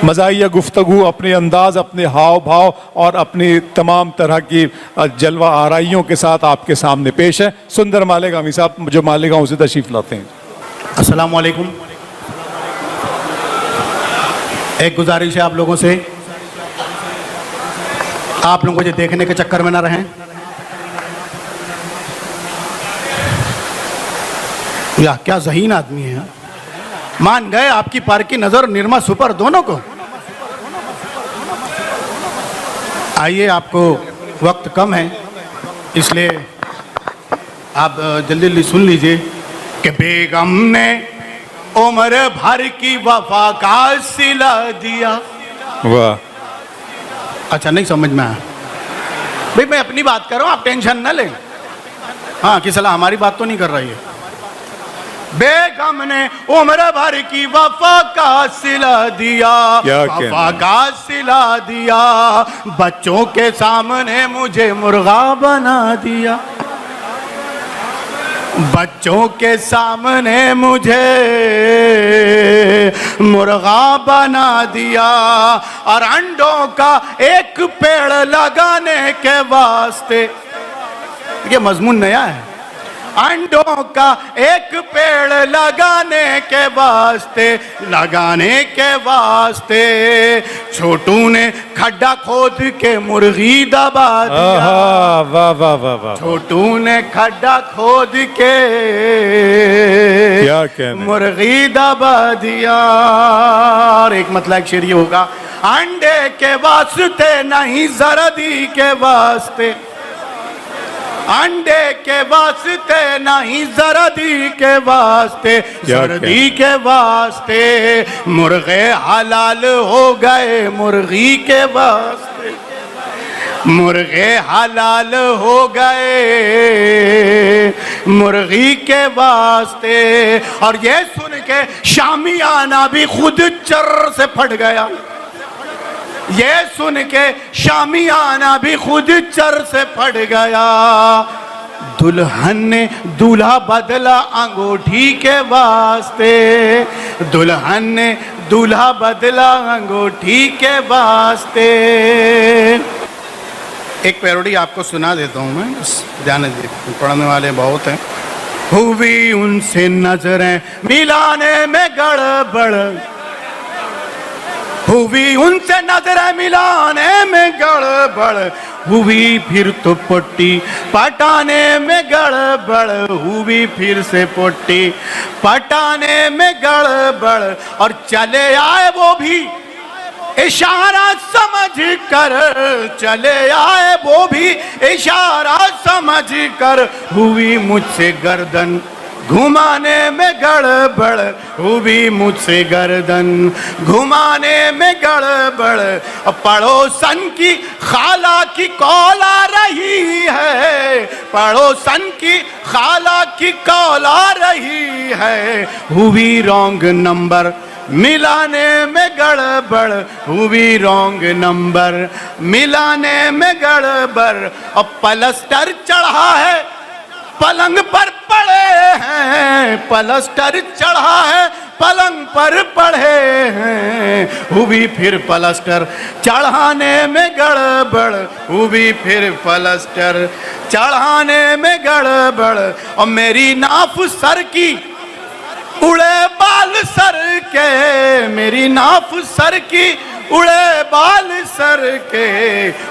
मज़ाहिया गुफ्तगू, अपने अंदाज, अपने हाव भाव और अपनी तमाम तरह की जलवा आराइयों के साथ आपके सामने पेश है सुंदर मालेगामी साहब, जो मालेगांव से तशरीफ़ लाते हैं। अस्सलाम वालेकुम। एक गुजारिश है आप लोगों से, आप लोगों को ये देखने के चक्कर में ना रहें। या क्या ज़हीन आदमी है, मान गए आपकी पार की नजर निर्मा सुपर दोनों को। आइए, आपको वक्त कम है इसलिए आप जल्दी जल्दी सुन लीजिए कि बेगम ने उम्र भर की वफा का सिला दिया। वाह, अच्छा नहीं समझ में आया भाई, मैं अपनी बात कर रहा हूं, आप टेंशन ना लें। हाँ कि सलाह हमारी बात तो नहीं कर रही है। बेगम ने उम्र भर की वफा का सिला दिया, वफा का सिला दिया, बच्चों के सामने मुझे मुर्गा बना दिया, बच्चों के सामने मुझे मुर्गा बना दिया। और अंडों का एक पेड़ लगाने के वास्ते, ये मजमून नया है, अंडों का एक पेड़ लगाने के वास्ते, लगाने के वास्ते छोटू ने खड्डा खोद के मुर्गी दबा दिया। वाह वाह वाह वाह, छोटू ने खड्डा खोद के क्या कहने, मुर्गी दबा दिया। और एक मतलब शेर ये होगा, अंडे के वास्ते नहीं जरदी के वास्ते, अंडे के वास्ते नहीं जरदी के वास्ते, जरदी के वास्ते मुर्गे हलाल हो गए, मुर्गी के वास्ते मुर्गे हलाल हो गए, मुर्गी के वास्ते। और ये सुन के शामियाना भी खुद चर से फट गया, ये सुन के शामियाना भी खुद चर से फट गया। दुल्हन ने दूल्हा बदला अंगूठी के वास्ते, दुल्हन ने दूल्हा बदला अंगूठी के वास्ते। एक पैरोडी आपको सुना देता हूँ मैं, ध्यान दीजिए, पढ़ने वाले बहुत हैं। हुई उनसे नजरें मिलाने में गड़बड़, हुई उनसे नजरें मिलाने में गड़बड़, हुई फिर तो पट्टी पटाने में गड़बड़, हुई फिर से पट्टी पटाने में गड़बड़। और चले आए वो भी इशारा समझ कर, चले आए वो भी इशारा समझ कर, हुई मुझसे गर्दन घुमाने में गड़बड़, हुई मुझसे गर्दन घुमाने में गड़बड़। पड़ोसन की खाला की कॉल आ रही है, पड़ोसन की खाला की कॉल आ रही है, हुई रॉन्ग नंबर मिलाने में गड़बड़, हुई रॉन्ग नंबर मिलाने में गड़बड़। और प्लास्टर चढ़ा है पलंग पर पड़े हैं, प्लास्टर चढ़ा है पलंग पर पड़े हैं, हुई फिर प्लास्टर चढ़ाने में गड़बड़, हुई फिर प्लास्टर चढ़ाने में गड़बड़। और मेरी नाफ सर की उड़े बाल सर के, मेरी नाफ सर की उड़े बाल सर के,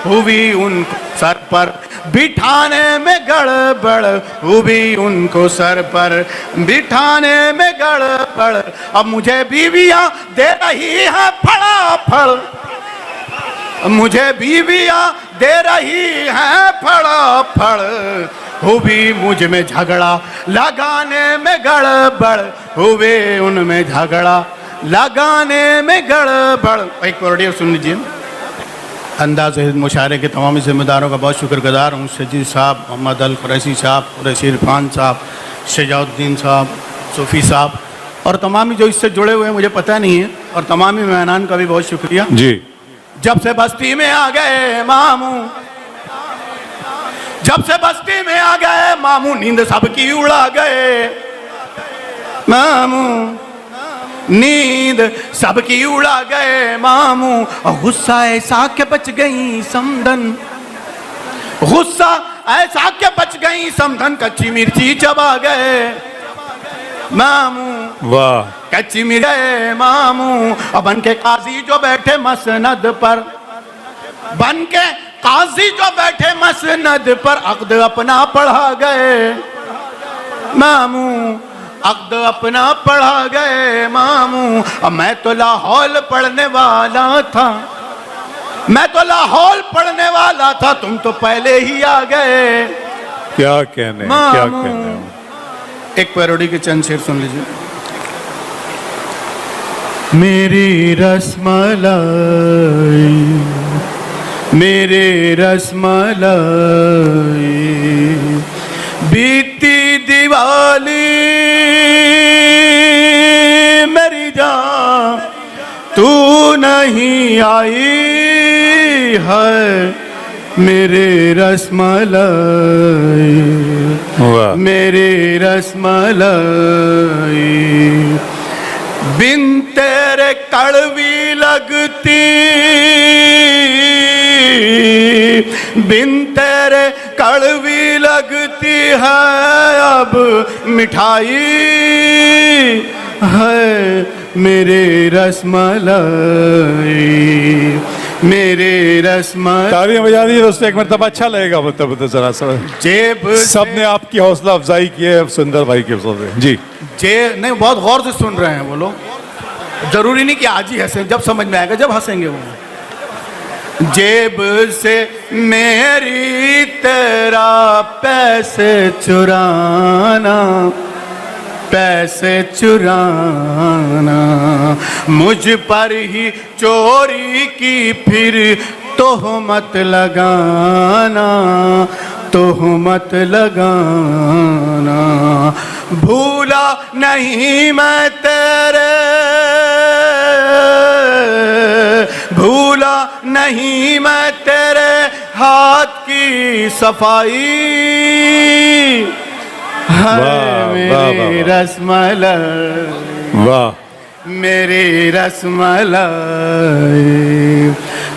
हुई उनको सर पर बिठाने में गड़बड़, हुई उनको सर पर बिठाने में गड़बड़। अब मुझे बीवियां दे रही है फड़ाफड़, मुझे बीवियां दे रही है फड़ाफड़, हुई मुझ में झगड़ा लगाने में गड़बड़, हुए उनमें झगड़ा लगाने में गड़बड़। एक पैरोडी सुन लीजिए। अंदाज़ मुशायरे के तमाम जिम्मेदारों का बहुत शुक्रगुजार हूँ। शजीद साहब, मोहम्मद अल कुरैशी साहब, कुरैशी इरफान साहब, शजाउद्दीन साहब, सूफ़ी साहब और तमामी जो इससे जुड़े हुए हैं मुझे पता नहीं है, और तमामी मेहमान का भी बहुत शुक्रिया जी। जब से बस्ती में आ गए मामू, जब से बस्ती में आ गए मामू, नींद सबकी उड़ा गए मामू, नींद सबकी उड़ा गए मामू, और गुस्सा ऐसा के बच गई समधन, गुस्सा ऐसा के बच गई समधन, कच्ची मिर्ची चबा गए मामू, वाह, कच्ची मिर्ची मामू। और बन के काजी जो बैठे मसनद पर, बन के काजी जो बैठे मसनद पर, अक़्द अपना पढ़ा गए मामू, अक़्द अपना पढ़ा गए मामू। और मैं तो लाहौल पढ़ने वाला था, मैं तो लाहौल पढ़ने वाला था, तुम तो पहले ही आ गए। क्या कहने, क्या कहने। एक पैरोडी के चंद शेर सुन लीजिए। मेरी रसमलाई, मेरे रसमलाई, बीती दिवाली मेरी जान तू नहीं आई है, मेरे रसमलाई, वाह, मेरे रसमलाई, बिन तेरे कड़वी लगती, बिन तेरे कड़वी लगती है अब मिठाई है, मेरे रसमलाई, मेरे रसमलाई। तालियां बजा दी दोस्तों, एक मरतबा अच्छा लगेगा। मतलब जरा सा जेब सबने आपकी हौसला अफजाई की है सुंदर भाई के हौसले जी। नहीं, बहुत गौर से सुन रहे हैं वो लोग, जरूरी नहीं कि आज ही हंसें, जब समझ में आएगा जब हंसेंगे वो। जेब से मेरी तेरा पैसे चुराना, पैसे चुराना, मुझ पर ही चोरी की फिर तोहमत लगाना, तोहमत लगाना। भूला नहीं मैं तेरे, भूला नहीं मैं तेरे हाथ की सफाई है, मेरी रसमलाई, वाह, मेरी रसमलाई।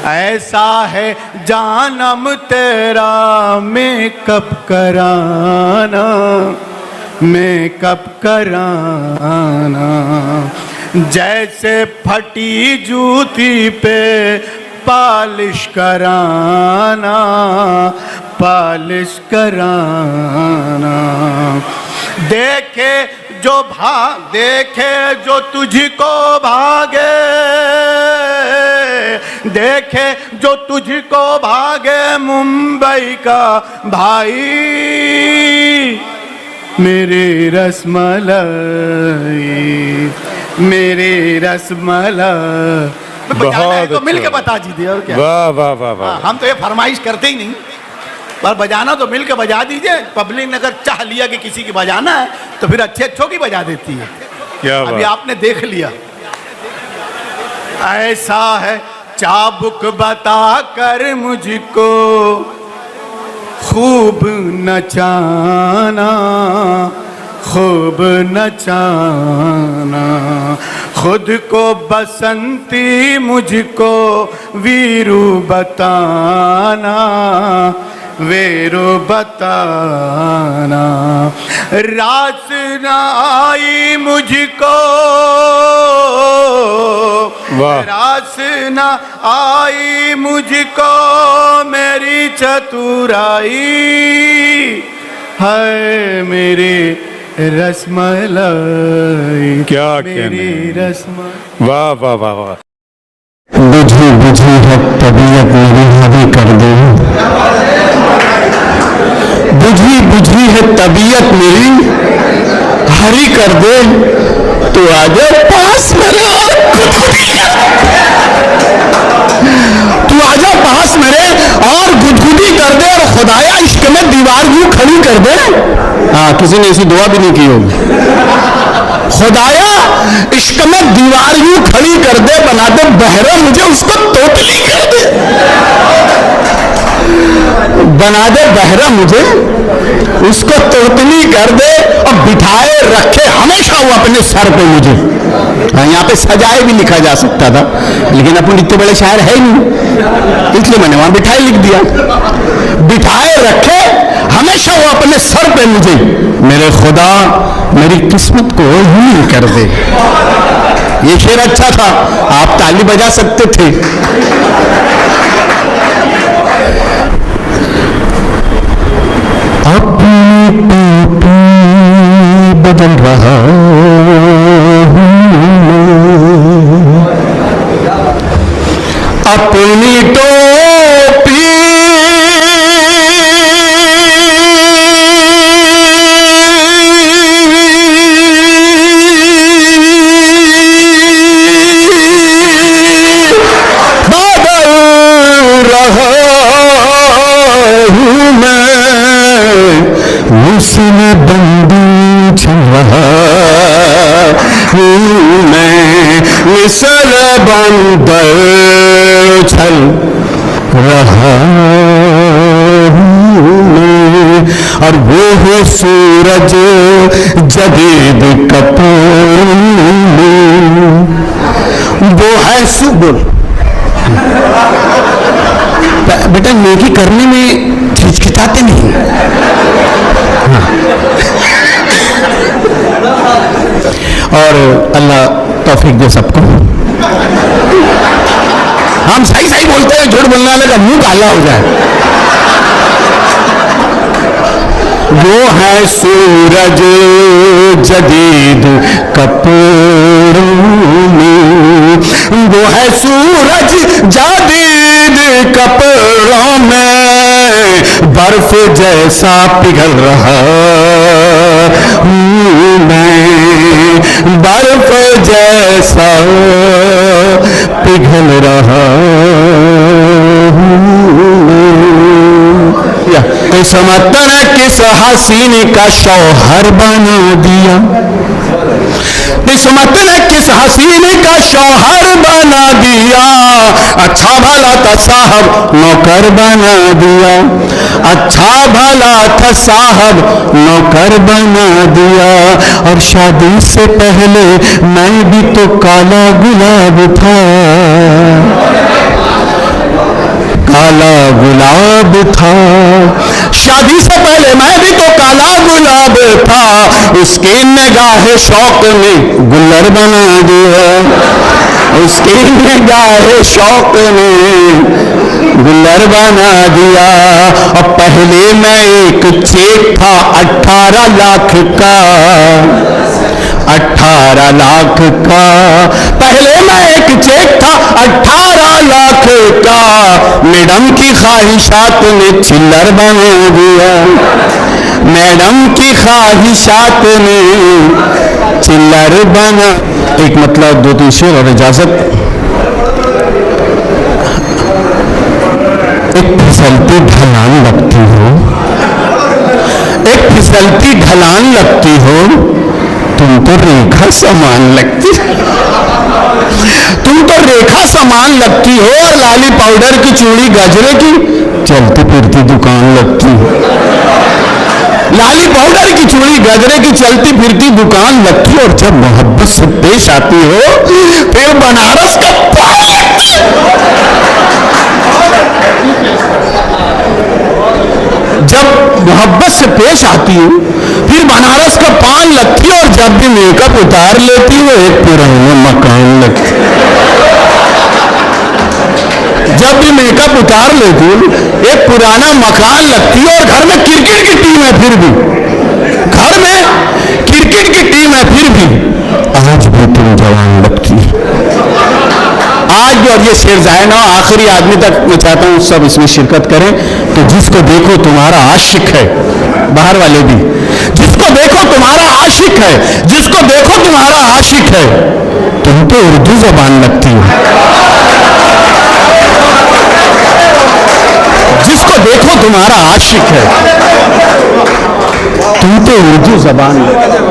ऐसा है जानम तेरा मेकअप कराना, मेकअप कराना, जैसे फटी जूती पे पालिश कराना, पालिश कराना। देखे जो देखे जो तुझको भागे, देखे जो तुझको भागे मुंबई का भाई, मेरे रसमलाई, मेरे रसमलाई। बहुत तो मिल के बता दीजिए और क्या। वाह वाह वाह वाह। हम तो ये फरमाइश करते ही नहीं, पर बजाना तो मिल के बजा दीजिए। पब्लिक ने अगर चाह लिया कि किसी की बजाना है तो फिर अच्छे अच्छों की बजा देती है। क्या अभी आपने देख लिया। ऐसा है चाबुक बता कर मुझको खूब नचाना, खूब नचाना, खुद को बसंती मुझको वीरू बताना, वीरू बताना। रास न आई मुझको, रास न आई मुझको मेरी चतुराई है, मेरी रसमलाई। क्या मेरी रसमलाई। वाह वाह वाह वाह। बुझी बुझी है तबीयत मेरी हरी कर दे, बुझी बुझी है तबीयत मेरी हरी कर दे, तो आजा पास मेरे और तू आजा पास मेरे और गुदगुदी कर दे, और खुदाया इश्क में दीवार यूं खड़ी कर दे। हाँ, किसी ने ऐसी दुआ भी नहीं की होगी। खुदाया इश्क में दीवार यूं खड़ी कर दे, बना दे बहरा मुझे उसको तोतली कर दे। बना दे बहरा मुझे, उसको तोतली कर दे और बिठाए रखे हमेशा वो अपने सर पे मुझे। यहाँ पे सजाए भी लिखा जा सकता था, लेकिन अपन इतने बड़े शायर है नहीं, इसलिए मैंने वहां बिठाए लिख दिया। बिठाए रखे हमेशा वो अपने सर पे मुझे, मेरे खुदा मेरी किस्मत को हील कर दे। ये शेर अच्छा था, आप ताली बजा सकते थे। अपनी टोपी बदल रहा हूं, अपनी टोपी उसमें बंदी चल रहा हूँ मैं, मिसल बंदर चल रहा हूँ मैं, और वो है सूरज जदीद कपूर, वो है सुबह। बेटा नेकी करने में हिचकिचाते नहीं। और अल्लाह तौफीक दे सबको। हम सही सही बोलते हैं, झूठ बोलने वाले का मुंह काला हो जाए। वो है सूरज जदीद कपूरों में, वो है सूरज जदीद कपूरों में, बर्फ जैसा पिघल रहा हूँ मैं, बर्फ जैसा पिघल रहा इस मतन किस हसीन का शौहर बना दिया, इस मतन किस हसीन का शौहर बना दिया, अच्छा भला था साहब नौकर बना दिया, अच्छा भला था साहब नौकर बना दिया। और शादी से पहले मैं भी तो काला गुलाब था, काला गुलाब था, शादी से पहले मैं भी तो काला गुलाब था, उसकी निगाह शौक ने गुल्लर बना दिया, उसकी निगाह शौक ने गुल्लर बना दिया। और पहले मैं एक चेक था 18 लाख का, 18 लाख का, पहले मैं एक चेक था 18 लाख का, मैडम की ख्वाहिशात ने चिल्लर बना दिया, मैडम की ख्वाहिशात ने चिल्लर बना। एक मतलब 2-3 शेर और इजाजत। एक फिसलती ढलान लगती हो, एक फिसलती ढलान लगती हो, तुम तो रेखा समान लगती, तुम तो रेखा समान लगती हो, और लाली पाउडर की चूड़ी गजरे की चलती फिरती दुकान लगती हो, लाली पाउडर की चूड़ी गजरे की चलती फिरती दुकान लगती। और जब मोहब्बत से पेश आती हो फिर बनारस का पान लगती हो, जब मोहब्बत से पेश आती हो फिर बनारस का पान लगती है, और जब भी मेकअप उतार लेती हो एक पुराना मकान लगती, जब भी मेकअप उतार लेती हो एक पुराना मकान लगती है। और घर में क्रिकेट की टीम है फिर भी, घर में क्रिकेट की टीम है फिर भी आज भी तुम जवान लगती आज भी। और ये शेर जाए ना आखिरी आदमी तक मैं चाहता हूं सब इसमें शिरकत करें। तो जिसको देखो तुम्हारा आशिक है, बाहर वाले भी, जिसको देखो तुम्हारा आशिक है, जिसको देखो तुम्हारा आशिक है, तुम तो उर्दू जबान लगती हो, जिसको देखो तुम्हारा आशिक है, तुम तो उर्दू जबान लगती हो।